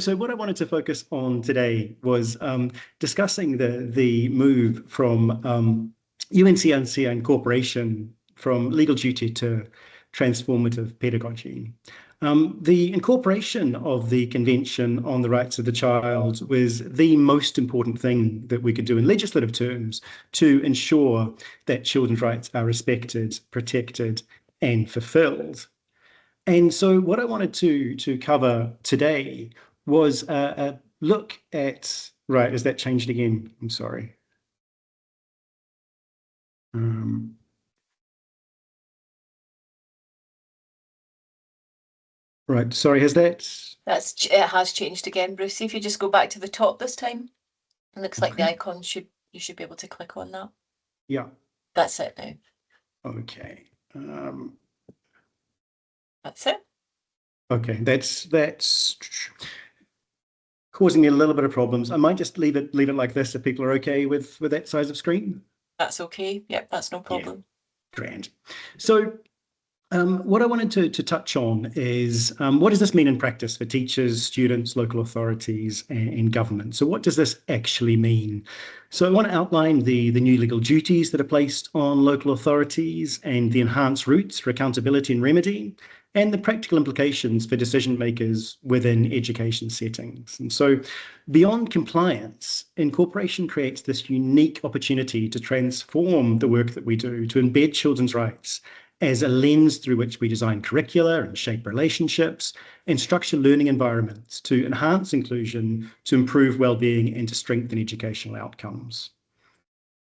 So what I wanted to focus on today was discussing the move from UNCRC incorporation from legal duty to transformative pedagogy. The incorporation of the Convention on the Rights of the Child was the most important thing that we could do in legislative terms to ensure that children's rights are respected, protected, and fulfilled. And so what I wanted to cover today was a look at, right, is that changed again? I'm sorry. Right, sorry, has that? It has changed again, Bruce. See if you just go back to the top this time. It looks like the icon you should be able to click on that. Yeah. That's it now. Okay. That's it. Okay, that's causing me a little bit of problems. I might just leave it like this if people are okay with that size of screen. That's okay. Yep, that's no problem. Yeah. Grand. So what I wanted to touch on is what does this mean in practice for teachers, students, local authorities, and government? So what does this actually mean? So I want to outline the new legal duties that are placed on local authorities and the enhanced routes for accountability and remedy, and the practical implications for decision makers within education settings. And so beyond compliance, incorporation creates this unique opportunity to transform the work that we do, to embed children's rights as a lens through which we design curricula and shape relationships and structure learning environments to enhance inclusion, to improve well-being, and to strengthen educational outcomes.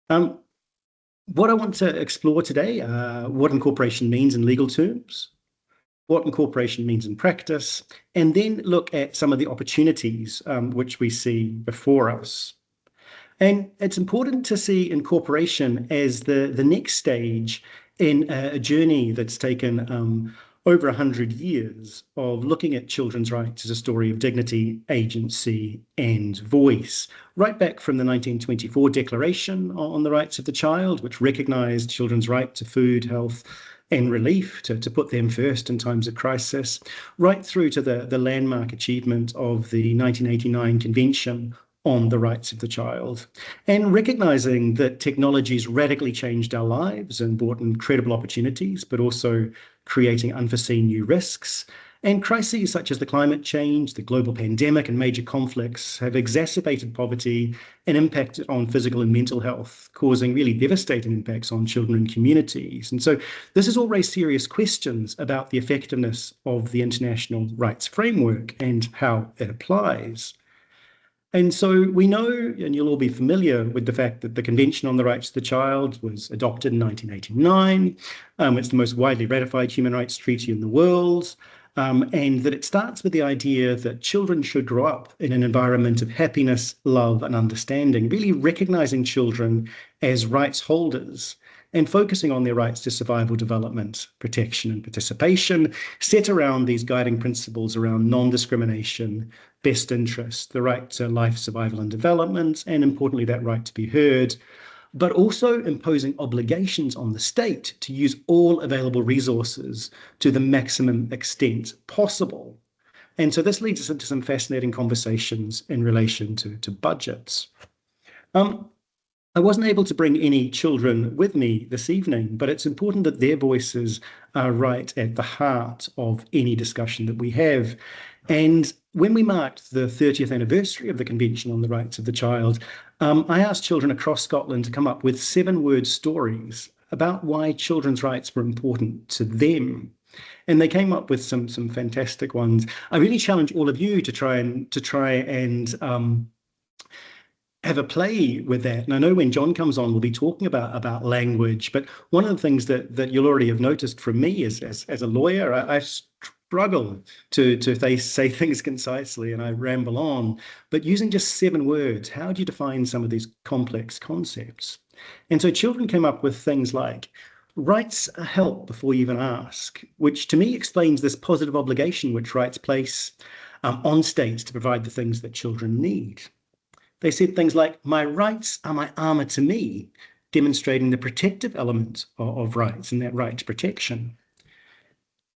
What I want to explore today, what incorporation means in legal terms, what incorporation means in practice, and then look at some of the opportunities which we see before us. And it's important to see incorporation as the next stage in a journey that's taken over 100 years of looking at children's rights as a story of dignity, agency, and voice, right back from the 1924 Declaration on the Rights of the Child, which recognized children's right to food, health, and relief, to put them first in times of crisis, right through to the landmark achievement of the 1989 Convention on the Rights of the Child, and recognizing that technology's radically changed our lives and brought incredible opportunities, but also creating unforeseen new risks. And crises such as the climate change, the global pandemic, and major conflicts have exacerbated poverty and impacted on physical and mental health, causing really devastating impacts on children and communities. And so this has all raised serious questions about the effectiveness of the international rights framework and how it applies. And so we know, and you'll all be familiar with the fact that the Convention on the Rights of the Child was adopted in 1989. It's the most widely ratified human rights treaty in the world, and that it starts with the idea that children should grow up in an environment of happiness, love, and understanding, really recognizing children as rights holders and focusing on their rights to survival, development, protection, and participation, set around these guiding principles around non-discrimination, best interest, the right to life, survival, and development, and importantly, that right to be heard, but also imposing obligations on the state to use all available resources to the maximum extent possible. And so this leads us into some fascinating conversations in relation to budgets. I wasn't able to bring any children with me this evening, but it's important that their voices are right at the heart of any discussion that we have. And when we marked the 30th anniversary of the Convention on the Rights of the Child, I asked children across Scotland to come up with 7-word stories about why children's rights were important to them. And they came up with some fantastic ones. I really challenge all of you to try and have a play with that. And I know when John comes on, we'll be talking about language. But one of the things that you'll already have noticed from me is, as a lawyer, I struggle to say things concisely and I ramble on. But using just 7 words, how do you define some of these complex concepts? And so children came up with things like, rights are help before you even ask, which to me explains this positive obligation which rights place on states to provide the things that children need. They said things like, my rights are my armor to me, demonstrating the protective element of rights and that right to protection.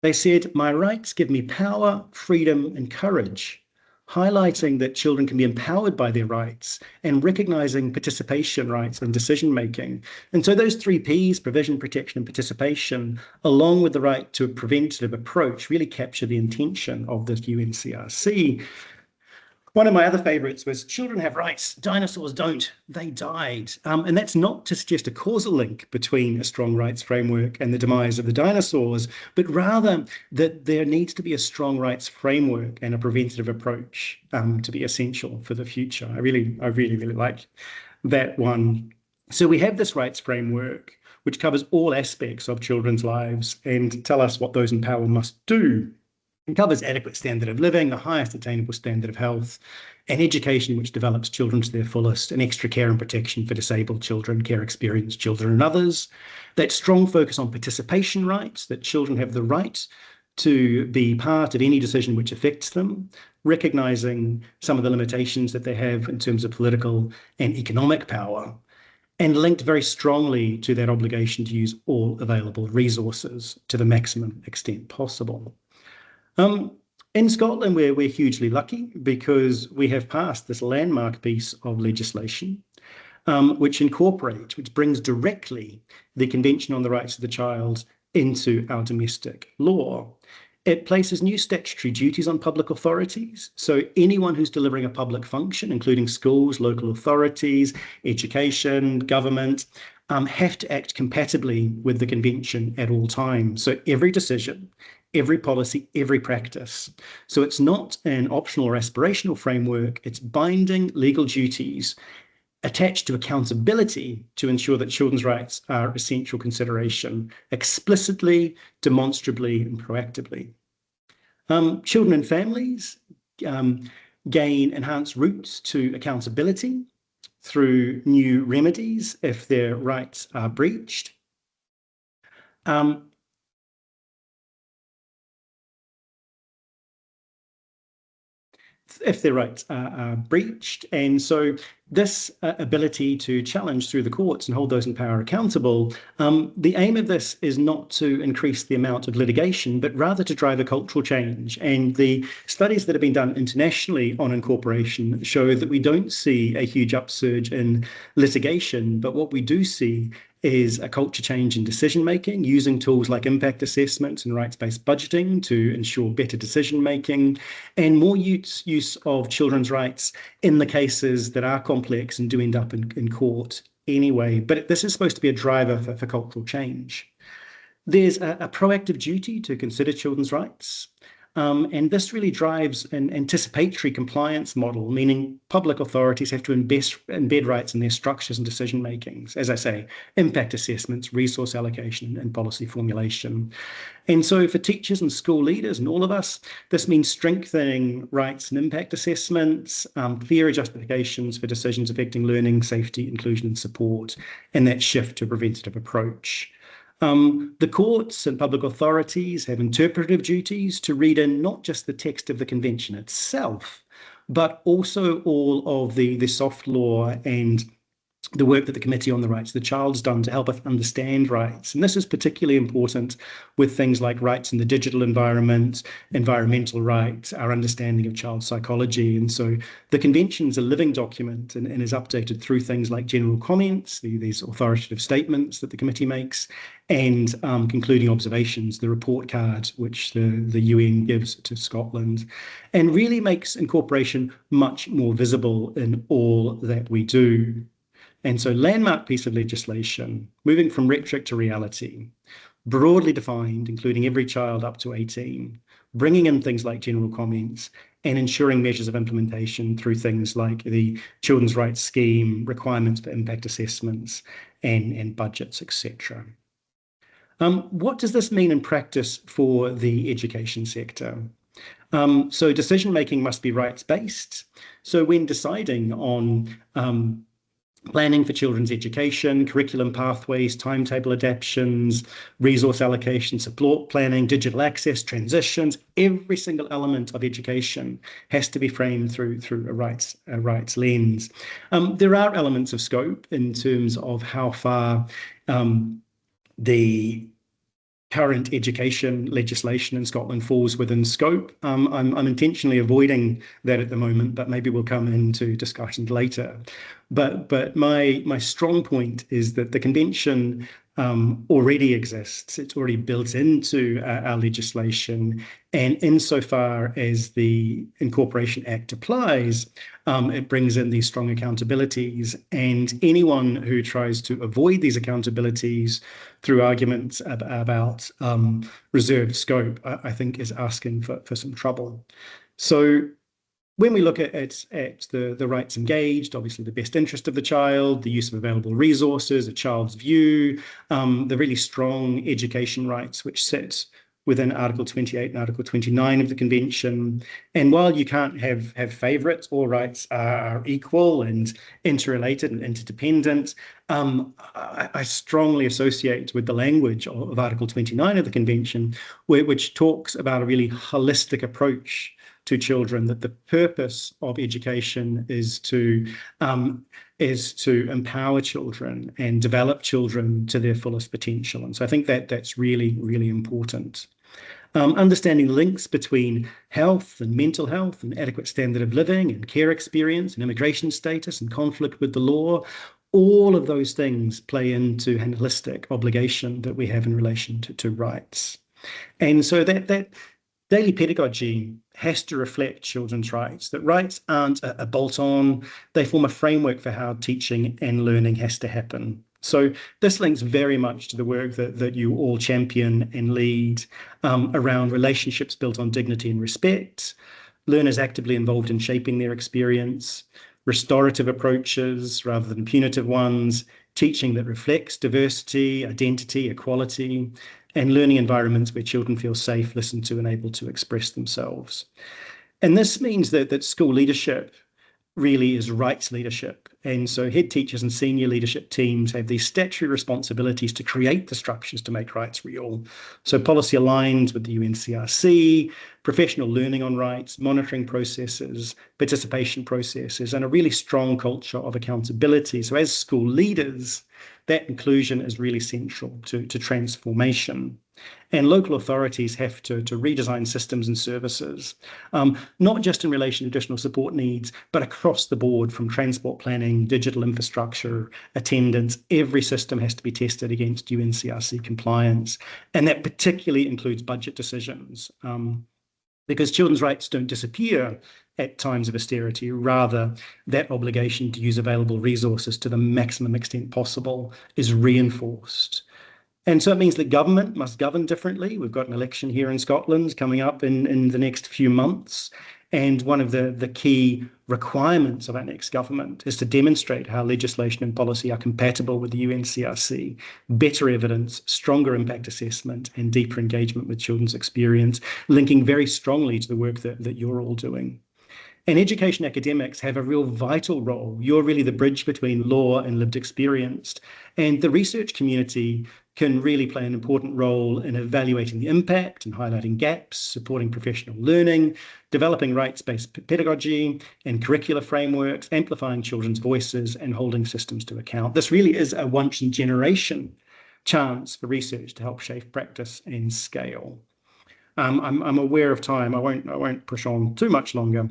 They said, my rights give me power, freedom, and courage, highlighting that children can be empowered by their rights and recognizing participation rights and decision making. And so those 3 Ps, provision, protection, and participation, along with the right to a preventative approach, really capture the intention of this UNCRC. One of my other favorites was children have rights, dinosaurs don't, they died. And that's not to suggest a causal link between a strong rights framework and the demise of the dinosaurs, but rather that there needs to be a strong rights framework and a preventative approach to be essential for the future. I really like that one. So we have this rights framework which covers all aspects of children's lives and tell us what those in power must do. It covers adequate standard of living, the highest attainable standard of health, and education which develops children to their fullest, and extra care and protection for disabled children, care experienced children, and others. That strong focus on participation rights, that children have the right to be part of any decision which affects them, recognising some of the limitations that they have in terms of political and economic power, and linked very strongly to that obligation to use all available resources to the maximum extent possible. In Scotland, we're hugely lucky because we have passed this landmark piece of legislation, which brings directly the Convention on the Rights of the Child into our domestic law. It places new statutory duties on public authorities. So anyone who's delivering a public function, including schools, local authorities, education, government, have to act compatibly with the convention at all times. So every decision, every policy, every practice. So it's not an optional or aspirational framework, it's binding legal duties attached to accountability to ensure that children's rights are essential consideration explicitly, demonstrably, and proactively. Children and families gain enhanced routes to accountability through new remedies if their rights are breached. If their rights are breached. And so this ability to challenge through the courts and hold those in power accountable, the aim of this is not to increase the amount of litigation, but rather to drive a cultural change. And the studies that have been done internationally on incorporation show that we don't see a huge upsurge in litigation, but what we do see is a culture change in decision making, using tools like impact assessments and rights-based budgeting to ensure better decision making, and more use of children's rights in the cases that are complex and do end up in court anyway. But this is supposed to be a driver for cultural change. There's a proactive duty to consider children's rights. And this really drives an anticipatory compliance model, meaning public authorities have to embed rights in their structures and decision makings. As I say, impact assessments, resource allocation, and policy formulation. And so for teachers and school leaders and all of us, this means strengthening rights and impact assessments, clearer justifications for decisions affecting learning, safety, inclusion, and support, and that shift to a preventative approach. The courts and public authorities have interpretive duties to read in not just the text of the convention itself, but also all of the soft law and the work that the Committee on the Rights of the Child has done to help us understand rights. And this is particularly important with things like rights in the digital environment, environmental rights, our understanding of child psychology. And so the Convention is a living document and is updated through things like general comments, these authoritative statements that the committee makes, and concluding observations, the report card which the UN gives to Scotland, and really makes incorporation much more visible in all that we do. And so landmark piece of legislation, moving from rhetoric to reality, broadly defined, including every child up to 18, bringing in things like general comments and ensuring measures of implementation through things like the Children's Rights Scheme, requirements for impact assessments and budgets, etc. What does this mean in practice for the education sector? So decision-making must be rights-based. So when deciding on planning for children's education, curriculum pathways, timetable adaptations, resource allocation, support planning, digital access, transitions, every single element of education has to be framed through a rights lens. There are elements of scope in terms of how far the current education legislation in Scotland falls within scope. I'm intentionally avoiding that at the moment, but maybe we'll come into discussions later. But my strong point is that the convention already exists. It's already built into our legislation, and insofar as the Incorporation Act applies, it brings in these strong accountabilities, and anyone who tries to avoid these accountabilities through arguments about reserved scope, I think is asking for some trouble. So when we look at the rights engaged, obviously the best interest of the child, the use of available resources, a child's view, the really strong education rights which sit within Article 28 and Article 29 of the Convention. And while you can't have favourites, all rights are equal and interrelated and interdependent, I strongly associate with the language of Article 29 of the Convention, which talks about a really holistic approach to children, that the purpose of education is to empower children and develop children to their fullest potential. And so I think that's really, really important. Understanding links between health and mental health and adequate standard of living and care experience and immigration status and conflict with the law, all of those things play into an holistic obligation that we have in relation to rights. And so that daily pedagogy has to reflect children's rights, that rights aren't a bolt-on, they form a framework for how teaching and learning has to happen. So this links very much to the work that you all champion and lead around relationships built on dignity and respect, learners actively involved in shaping their experience, restorative approaches rather than punitive ones, teaching that reflects diversity, identity, equality, and learning environments where children feel safe, listened to, and able to express themselves. And this means that school leadership really is rights leadership. And so head teachers and senior leadership teams have these statutory responsibilities to create the structures to make rights real. So policy aligns with the UNCRC, professional learning on rights, monitoring processes, participation processes, and a really strong culture of accountability. So as school leaders, that inclusion is really central to transformation. And local authorities have to redesign systems and services, not just in relation to additional support needs, but across the board, from transport planning, digital infrastructure, attendance. Every system has to be tested against UNCRC compliance. And that particularly includes budget decisions, because children's rights don't disappear at times of austerity. Rather, that obligation to use available resources to the maximum extent possible is reinforced. And so it means that government must govern differently. We've got an election here in Scotland coming up in the next few months. And one of the key requirements of our next government is to demonstrate how legislation and policy are compatible with the UNCRC, better evidence, stronger impact assessment, and deeper engagement with children's experience, linking very strongly to the work that you're all doing. And education academics have a real vital role. You're really the bridge between law and lived experience. And the research community can really play an important role in evaluating the impact and highlighting gaps, supporting professional learning, developing rights-based pedagogy and curricula frameworks, amplifying children's voices, and holding systems to account. This really is a once-in-generation chance for research to help shape practice and scale. I'm aware of time. I won't push on too much longer.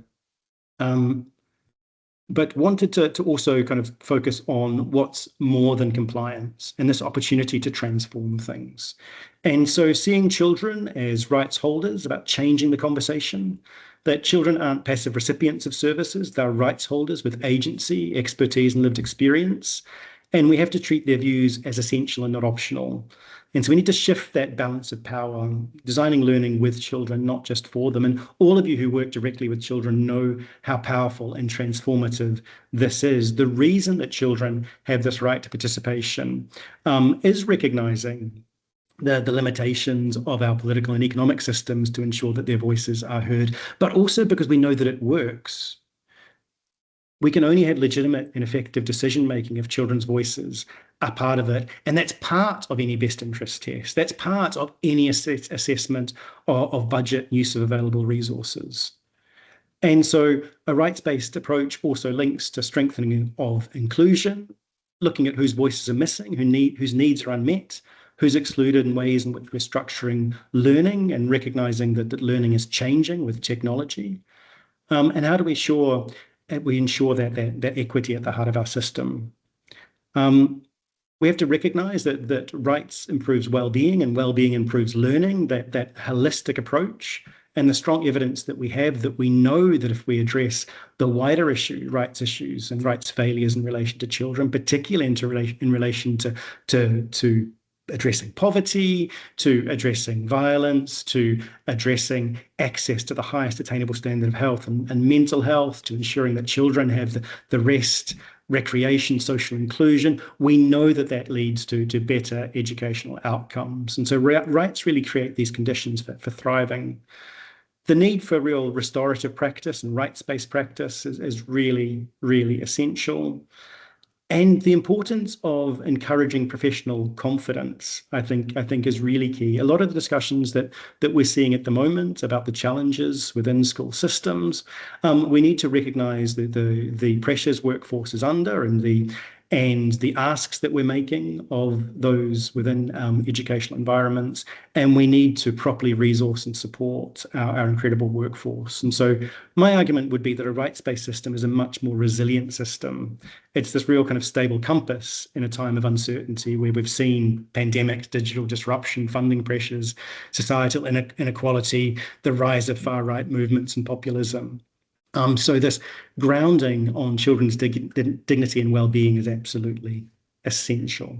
But wanted to also kind of focus on what's more than compliance and this opportunity to transform things. And so seeing children as rights holders, about changing the conversation, that children aren't passive recipients of services, they're rights holders with agency, expertise, and lived experience. And we have to treat their views as essential and not optional. And so we need to shift that balance of power, designing learning with children, not just for them. And all of you who work directly with children know how powerful and transformative this is. The reason that children have this right to participation is recognizing the limitations of our political and economic systems to ensure that their voices are heard, but also because we know that it works. We can only have legitimate and effective decision-making if children's voices are part of it. And that's part of any best interest test. That's part of any assessment of budget use of available resources. And so a rights-based approach also links to strengthening of inclusion, looking at whose voices are missing, whose needs are unmet, who's excluded, and ways in which we're structuring learning and recognizing that learning is changing with technology. And how do we ensure that equity at the heart of our system? We have to recognize that rights improves well-being and well-being improves learning, that holistic approach, and the strong evidence that we have, that we know that if we address the wider rights issues and rights failures in relation to children, particularly in relation to addressing poverty, to addressing violence, to addressing access to the highest attainable standard of health and mental health, to ensuring that children have the rest, recreation, social inclusion, we know that leads to better educational outcomes. And so rights really create these conditions for thriving. The need for real restorative practice and rights-based practice is really, really essential. And the importance of encouraging professional confidence, I think is really key. A lot of the discussions that we're seeing at the moment about the challenges within school systems, we need to recognise the pressures workforce is under and the asks that we're making of those within educational environments, and we need to properly resource and support our incredible workforce. And so my argument would be that a rights-based system is a much more resilient system. It's this real kind of stable compass in a time of uncertainty where we've seen pandemics, digital disruption, funding pressures, societal inequality, the rise of far-right movements and populism. So this grounding on children's dignity and well-being is absolutely essential.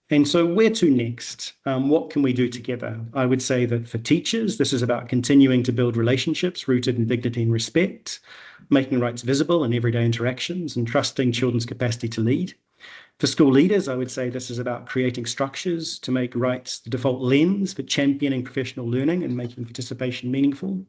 And so where to next? What can we do together? I would say that for teachers, this is about continuing to build relationships rooted in dignity and respect, making rights visible in everyday interactions, and trusting children's capacity to lead. For school leaders, I would say this is about creating structures to make rights the default lens for championing professional learning and making participation meaningful.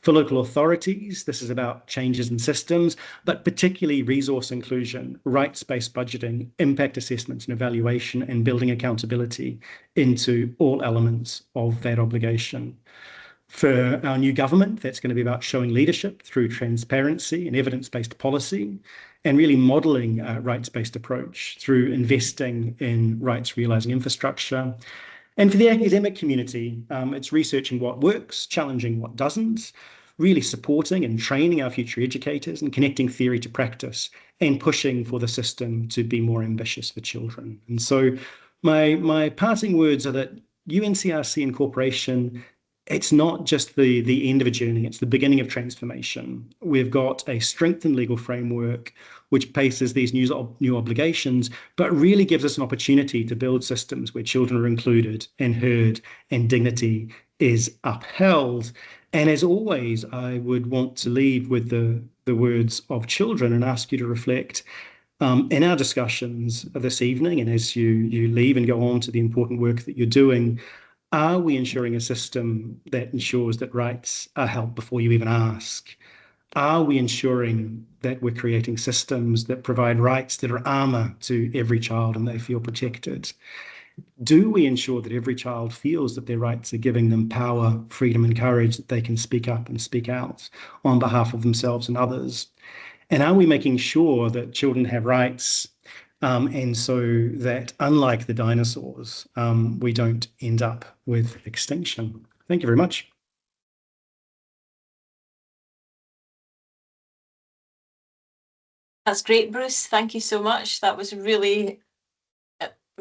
For local authorities, this is about changes in systems, but particularly resource inclusion, rights-based budgeting, impact assessments and evaluation, and building accountability into all elements of that obligation. For our new government, that's going to be about showing leadership through transparency and evidence-based policy, and really modelling a rights-based approach through investing in rights-realising infrastructure. And for the academic community, it's researching what works, challenging what doesn't, really supporting and training our future educators and connecting theory to practice and pushing for the system to be more ambitious for children. And so my parting words are that UNCRC incorporation, it's not just the end of a journey, it's the beginning of transformation. We've got a strengthened legal framework which places these new obligations, but really gives us an opportunity to build systems where children are included and heard and dignity is upheld. And as always, I would want to leave with the words of children and ask you to reflect in our discussions this evening, and as you leave and go on to the important work that you're doing, are we ensuring a system that ensures that rights are held before you even ask? Are we ensuring that we're creating systems that provide rights that are armour to every child and they feel protected? Do we ensure that every child feels that their rights are giving them power, freedom and courage, that they can speak up and speak out on behalf of themselves and others? And are we making sure that children have rights and so that, unlike the dinosaurs, we don't end up with extinction? Thank you very much. That's great, Bruce. Thank you so much. That was really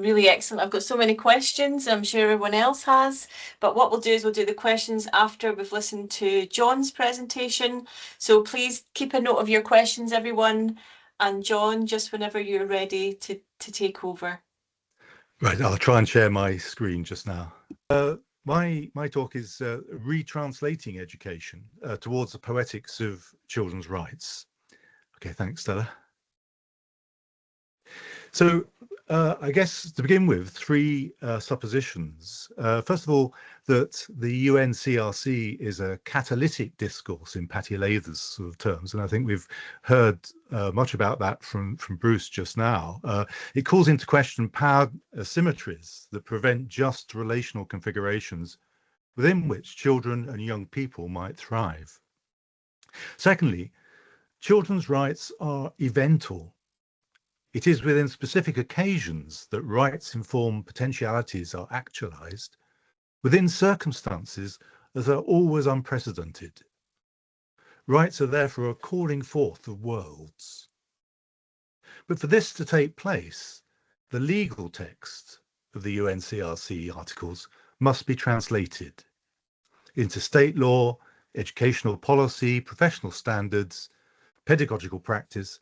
excellent. I've got so many questions. I'm sure everyone else has. But what we'll do is we'll do the questions after we've listened to John's presentation. So please keep a note of your questions, everyone. And John, just whenever you're ready to take over. Right, I'll try and share my screen just now. My talk is retranslating education towards the poetics of children's rights. Okay, thanks, Stella. So I guess to begin with, three suppositions. First of all, that the UNCRC is a catalytic discourse in Patty Lather's sort of terms, and I think we've heard much about that from Bruce just now. It calls into question power asymmetries that prevent just relational configurations within which children and young people might thrive. Secondly, children's rights are eventual. It is within specific occasions that rights-informed potentialities are actualized, within circumstances that are always unprecedented. Rights are therefore a calling forth of worlds. But for this to take place, the legal text of the UNCRC articles must be translated into state law, educational policy, professional standards, pedagogical practice,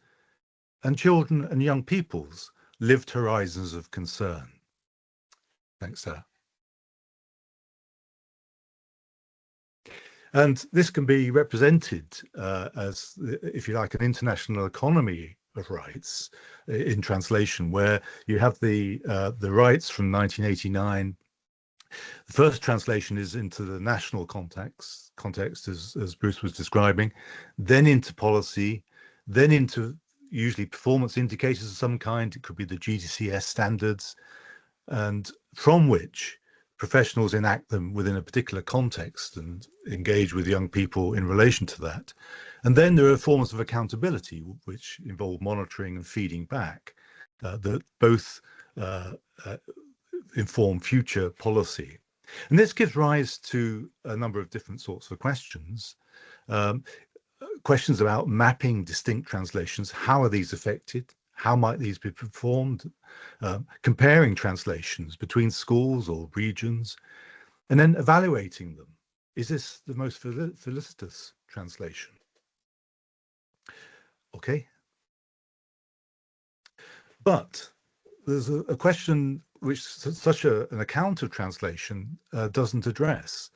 and children and young people's lived horizons of concern. Thanks, Sarah. And this can be represented as, if you like, an international economy of rights in translation, where you have the rights from 1989. The first translation is into the national context as Bruce was describing, then into policy, then into usually performance indicators of some kind. It could be the GDCS standards, and from which professionals enact them within a particular context and engage with young people in relation to that. And then there are forms of accountability which involve monitoring and feeding back that both inform future policy. And this gives rise to a number of different sorts of questions. Questions about mapping distinct translations. How are these affected? How might these be performed? Comparing translations between schools or regions, and then evaluating them. Is this the most felicitous translation? Okay. But there's a question which such an account of translation doesn't address.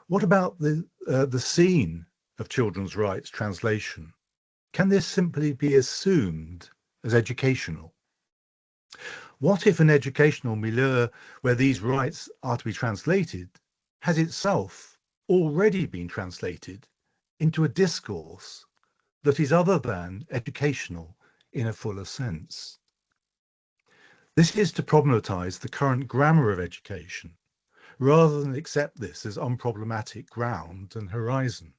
What about the scene of children's rights translation? Can this simply be assumed as educational? What if an educational milieu where these rights are to be translated has itself already been translated into a discourse that is other than educational in a fuller sense? This is to problematize the current grammar of education, rather than accept this as unproblematic ground and horizon.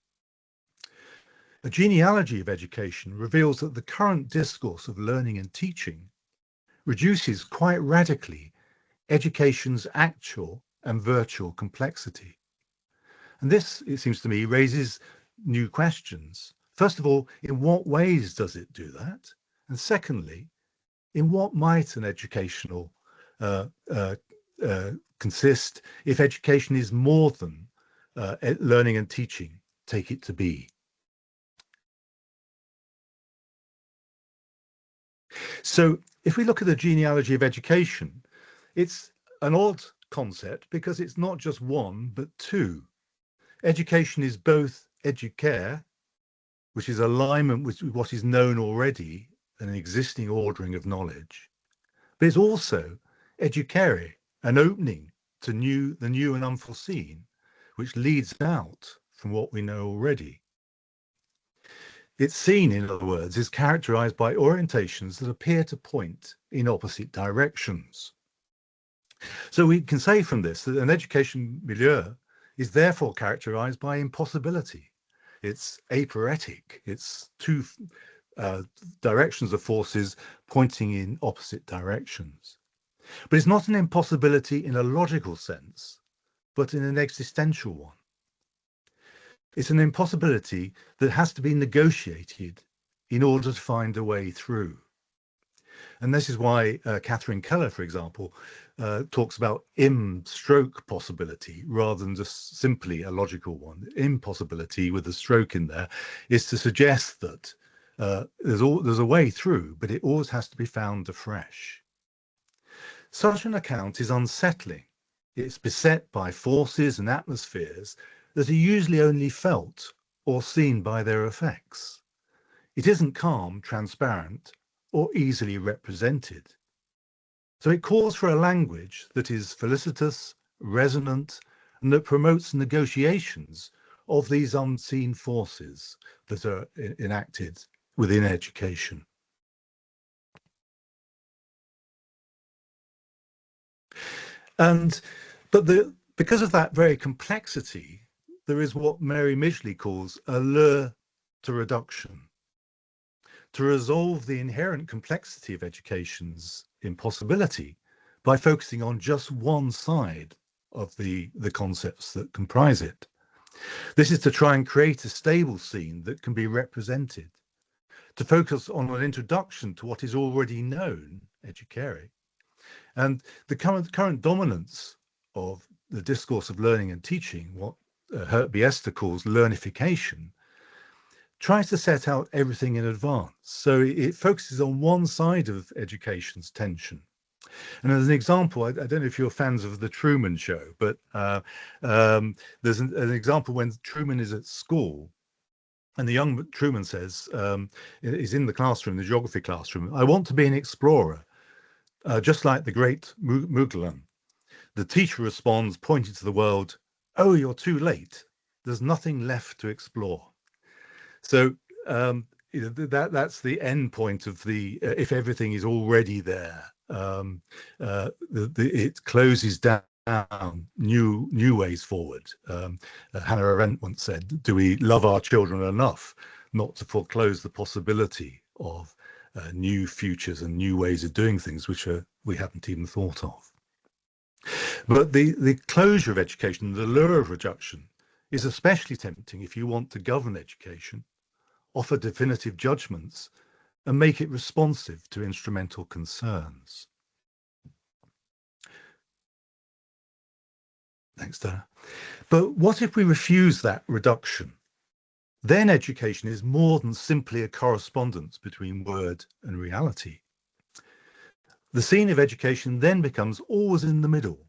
A genealogy of education reveals that the current discourse of learning and teaching reduces quite radically education's actual and virtual complexity. And this, it seems to me, raises new questions. First of all, in what ways does it do that? And secondly, in what might an educational consist if education is more than learning and teaching take it to be? So if we look at the genealogy of education, it's an odd concept because it's not just one, but two. Education is both educare, which is alignment with what is known already, an existing ordering of knowledge, but it's also educare, an opening to the new and unforeseen, which leads out from what we know already. Its scene, in other words, is characterized by orientations that appear to point in opposite directions. So we can say from this that an education milieu is therefore characterized by impossibility. It's aporetic. It's two directions of forces pointing in opposite directions. But it's not an impossibility in a logical sense, but in an existential one. It's an impossibility that has to be negotiated in order to find a way through. And this is why Catherine Keller, for example, talks about im-stroke possibility rather than just simply a logical one. Impossibility with a stroke in there is to suggest that there's a way through, but it always has to be found afresh. Such an account is unsettling. It's beset by forces and atmospheres that are usually only felt or seen by their effects. It isn't calm, transparent, or easily represented. So it calls for a language that is felicitous, resonant, and that promotes negotiations of these unseen forces that are enacted within education. But because of that very complexity, there is what Mary Midgley calls a lure to reduction. to resolve the inherent complexity of education's impossibility by focusing on just one side of the concepts that comprise it. This is to try and create a stable scene that can be represented, to focus on an introduction to what is already known, educare, and the current dominance of the discourse of learning and teaching, what Hurt Biester calls learnification, tries to set out everything in advance. So it focuses on one side of education's tension. And as an example, I don't know if you're fans of the Truman Show, but there's an example when Truman is at school and the young Truman says, is in the classroom, the geography classroom, "I want to be an explorer, just like the great Mughal." The teacher responds, pointing to the world, "Oh, you're too late. There's nothing left to explore." So that's the end point of the if everything is already there. It closes down new ways forward. Hannah Arendt once said, "Do we love our children enough not to foreclose the possibility of new futures and new ways of doing things which we haven't even thought of?" But the closure of education, the lure of reduction, is especially tempting if you want to govern education, offer definitive judgments, and make it responsive to instrumental concerns. Thanks, Dana. But what if we refuse that reduction? Then education is more than simply a correspondence between word and reality. The scene of education then becomes always in the middle,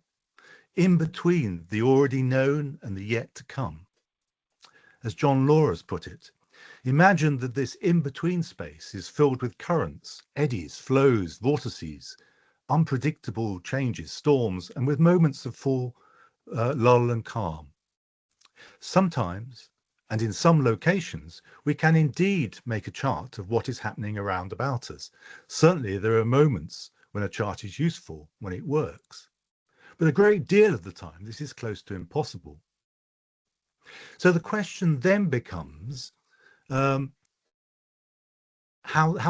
in between the already known and the yet to come. As John Law has put it, imagine that this in-between space is filled with currents, eddies, flows, vortices, unpredictable changes, storms, and with moments of full lull and calm. Sometimes, and in some locations, we can indeed make a chart of what is happening around about us. Certainly there are moments when a chart is useful, when it works. But a great deal of the time, this is close to impossible. So the question then becomes, how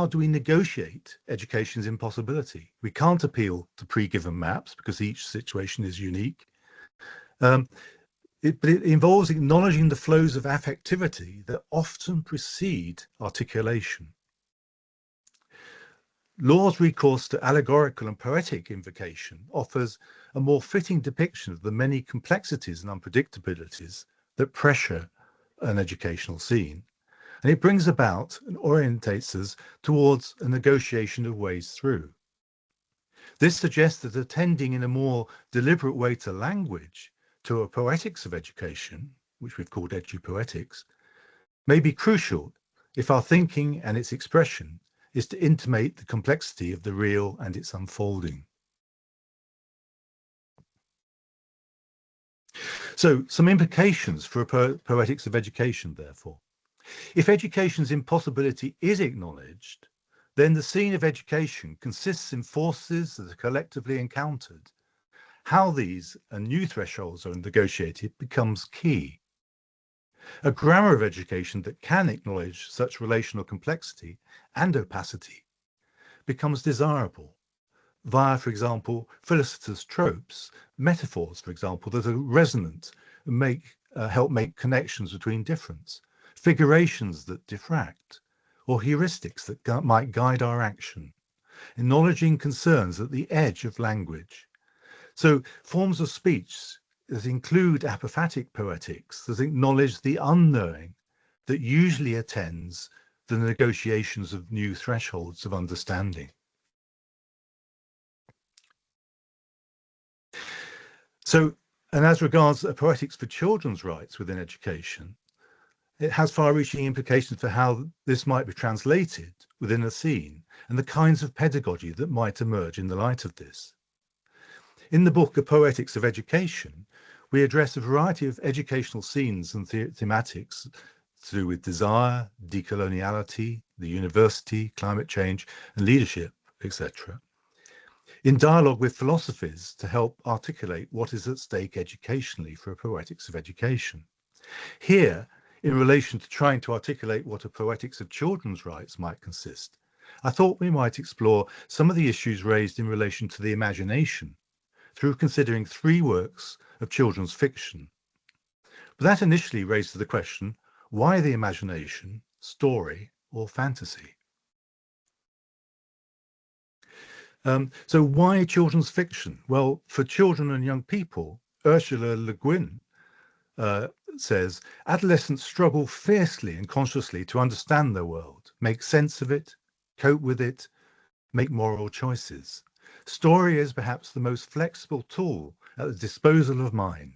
do we negotiate education's impossibility? We can't appeal to pre-given maps because each situation is unique. But it involves acknowledging the flows of affectivity that often precede articulation. Law's recourse to allegorical and poetic invocation offers a more fitting depiction of the many complexities and unpredictabilities that pressure an educational scene. And it brings about and orientates us towards a negotiation of ways through. This suggests that attending in a more deliberate way to language, to a poetics of education, which we've called edupoetics, may be crucial if our thinking and its expression is to intimate the complexity of the real and its unfolding. So, some implications for poetics of education, therefore. If education's impossibility is acknowledged, then the scene of education consists in forces that are collectively encountered. How these and new thresholds are negotiated becomes key. A grammar of education that can acknowledge such relational complexity and opacity becomes desirable via, for example, felicitous tropes, metaphors, for example, that are resonant and help make connections between difference, figurations that diffract, or heuristics that might guide our action, acknowledging concerns at the edge of language. So forms of speech that include apophatic poetics that acknowledge the unknowing that usually attends the negotiations of new thresholds of understanding. So, and as regards poetics for children's rights within education, it has far-reaching implications for how this might be translated within a scene and the kinds of pedagogy that might emerge in the light of this. In the book, A Poetics of Education, we address a variety of educational scenes and thematics to do with desire, decoloniality, the university, climate change, and leadership, etc., in dialogue with philosophies to help articulate what is at stake educationally for a poetics of education. Here, in relation to trying to articulate what a poetics of children's rights might consist, I thought we might explore some of the issues raised in relation to the imagination through considering 3 works of children's fiction. But that initially raises the question, why the imagination, story, or fantasy? So why children's fiction? Well, for children and young people, Ursula Le Guin says, adolescents struggle fiercely and consciously to understand their world, make sense of it, cope with it, make moral choices. Story is perhaps the most flexible tool at the disposal of mind.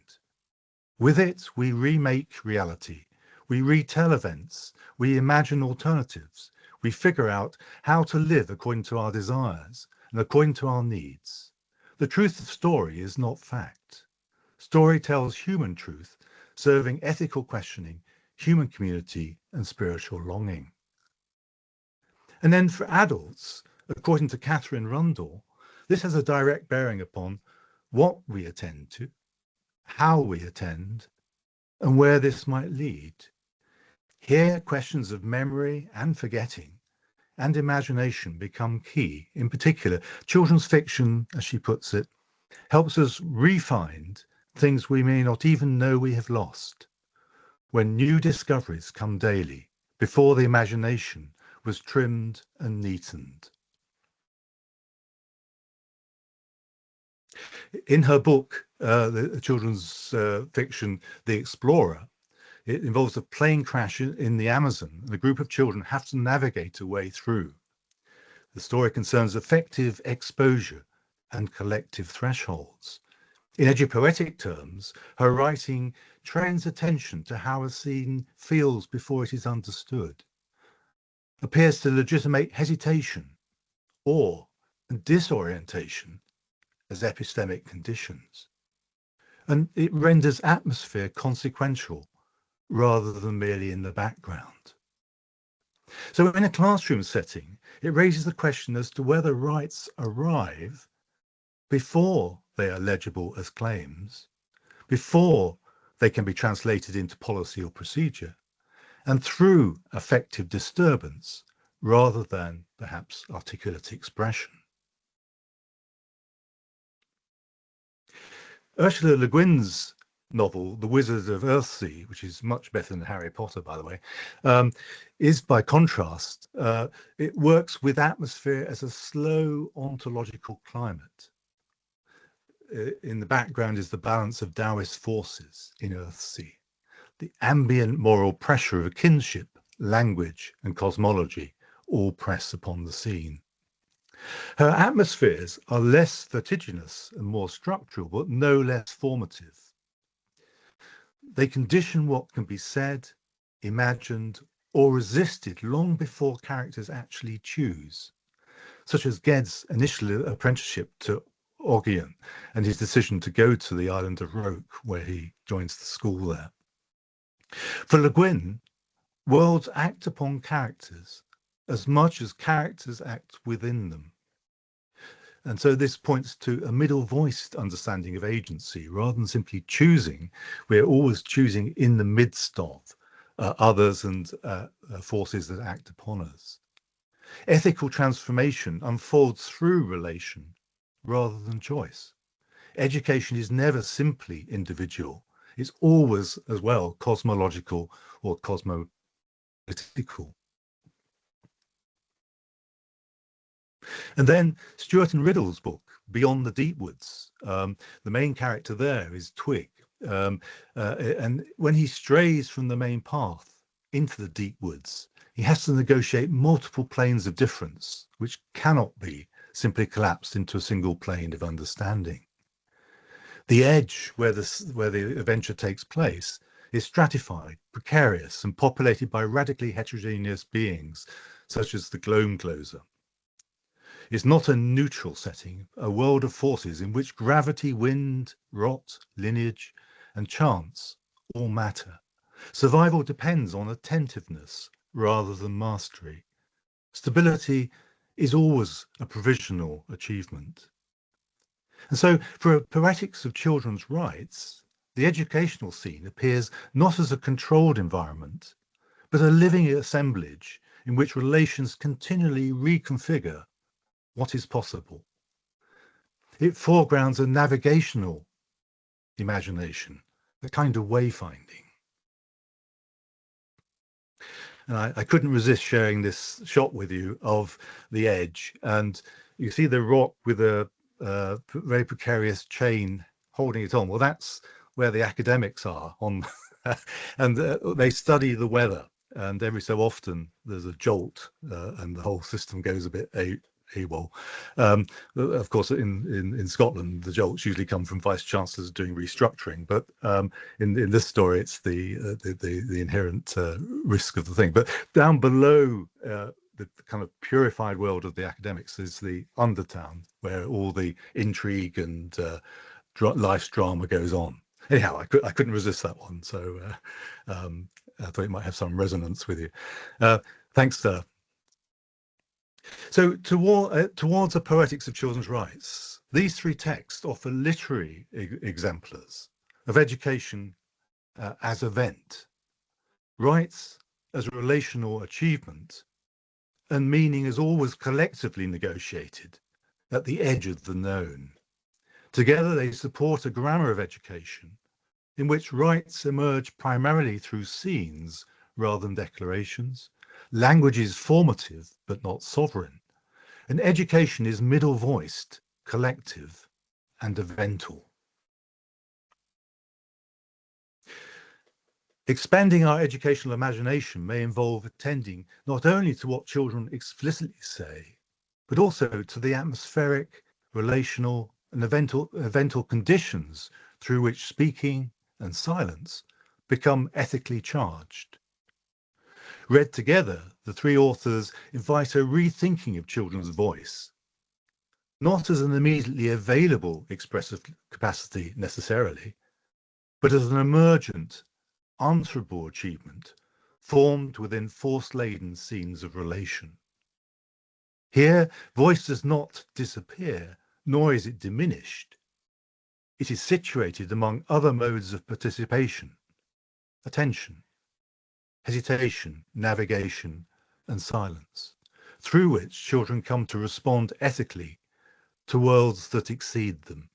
With it, we remake reality, we retell events, we imagine alternatives, we figure out how to live according to our desires and according to our needs. The truth of story is not fact. Story tells human truth, serving ethical questioning, human community, and spiritual longing. And then for adults, according to Catherine Rundle, this has a direct bearing upon what we attend to, how we attend, and where this might lead. Here, questions of memory and forgetting and imagination become key. In particular, children's fiction, as she puts it, helps us re-find things we may not even know we have lost, when new discoveries come daily, before the imagination was trimmed and neatened. In her book, the children's fiction, The Explorer, it involves a plane crash in the Amazon, and a group of children have to navigate a way through. The story concerns effective exposure and collective thresholds. In edupoetic terms, her writing trains attention to how a scene feels before it is understood, appears to legitimate hesitation, awe, and disorientation as epistemic conditions. And it renders atmosphere consequential rather than merely in the background. So in a classroom setting, it raises the question as to whether rights arrive before they are legible as claims, before they can be translated into policy or procedure, and through affective disturbance rather than perhaps articulate expression. Ursula Le Guin's novel, The Wizard of Earthsea, which is much better than Harry Potter, by the way, is by contrast, it works with atmosphere as a slow ontological climate. In the background is the balance of Taoist forces in Earthsea, the ambient moral pressure of kinship, language, and cosmology all press upon the scene. Her atmospheres are less vertiginous and more structural, but no less formative. They condition what can be said, imagined, or resisted long before characters actually choose, such as Ged's initial apprenticeship to Ogion and his decision to go to the island of Roke, where he joins the school there. For Le Guin, worlds act upon characters as much as characters act within them. And so this points to a middle-voiced understanding of agency. Rather than simply choosing, we're always choosing in the midst of others and forces that act upon us. Ethical transformation unfolds through relation rather than choice. Education is never simply individual. It's always as well cosmological or cosmopolitical. And then Stewart and Riddle's book, Beyond the Deep Woods. The main character there is Twig. And when he strays from the main path into the deep woods, he has to negotiate multiple planes of difference, which cannot be simply collapsed into a single plane of understanding. The edge where the adventure takes place is stratified, precarious, and populated by radically heterogeneous beings, such as the Gloamcloser. It's not a neutral setting, a world of forces in which gravity, wind, rot, lineage, and chance all matter. Survival depends on attentiveness rather than mastery. Stability is always a provisional achievement. And so for poetics of children's rights, the educational scene appears not as a controlled environment, but a living assemblage in which relations continually reconfigure what is possible. It foregrounds a navigational imagination, a kind of wayfinding. And I couldn't resist sharing this shot with you of the edge, and you see the rock with a very precarious chain holding it on. Well, that's where the academics are on, and they study the weather, and every so often there's a jolt, and the whole system goes a bit AWOL. Of course, in Scotland, the jolts usually come from vice chancellors doing restructuring, but in this story, it's the inherent risk of the thing. But down below the kind of purified world of the academics is the undertown, where all the intrigue and life's drama goes on. Anyhow, I couldn't resist that one, so I thought it might have some resonance with you. Thanks, sir. So towards a poetics of children's rights, these three texts offer literary exemplars of education as event, rights as relational achievement, and meaning as always collectively negotiated at the edge of the known. Together they support a grammar of education in which rights emerge primarily through scenes rather than declarations. Language is formative but not sovereign, and education is middle-voiced, collective, and evental. Expanding our educational imagination may involve attending not only to what children explicitly say, but also to the atmospheric, relational, and evental conditions through which speaking and silence become ethically charged. Read together, the three authors invite a rethinking of children's voice, not as an immediately available expressive capacity necessarily, but as an emergent, answerable achievement formed within force-laden scenes of relation. Here, voice does not disappear, nor is it diminished. It is situated among other modes of participation, attention, hesitation, navigation, and silence, through which children come to respond ethically to worlds that exceed them.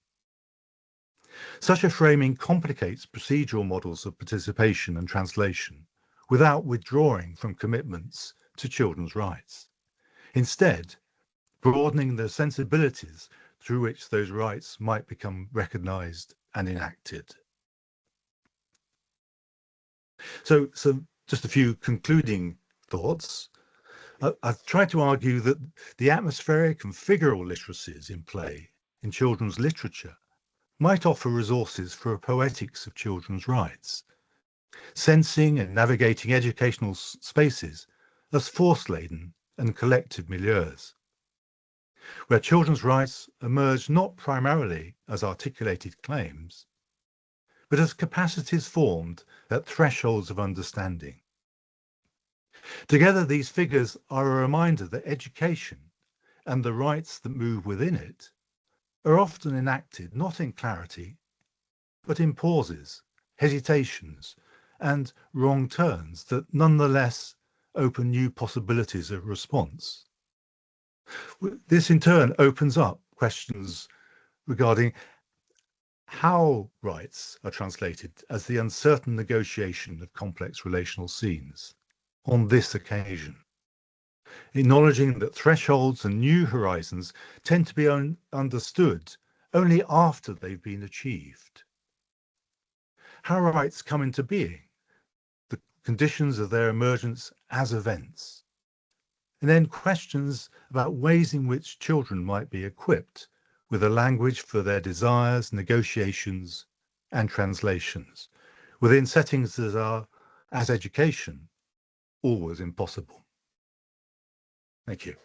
Such a framing complicates procedural models of participation and translation without withdrawing from commitments to children's rights. Instead, broadening the sensibilities through which those rights might become recognized and enacted. So just a few concluding thoughts. I've tried to argue that the atmospheric and figural literacies in play in children's literature might offer resources for a poetics of children's rights, sensing and navigating educational spaces as force-laden and collective milieus, where children's rights emerge not primarily as articulated claims, but as capacities formed at thresholds of understanding. Together, these figures are a reminder that education and the rights that move within it are often enacted not in clarity, but in pauses, hesitations, and wrong turns that nonetheless open new possibilities of response. This in turn opens up questions regarding how rights are translated as the uncertain negotiation of complex relational scenes on this occasion, acknowledging that thresholds and new horizons tend to be understood only after they've been achieved. How rights come into being, the conditions of their emergence as events, and then questions about ways in which children might be equipped with a language for their desires, negotiations, and translations within settings that are, as education, always impossible. Thank you.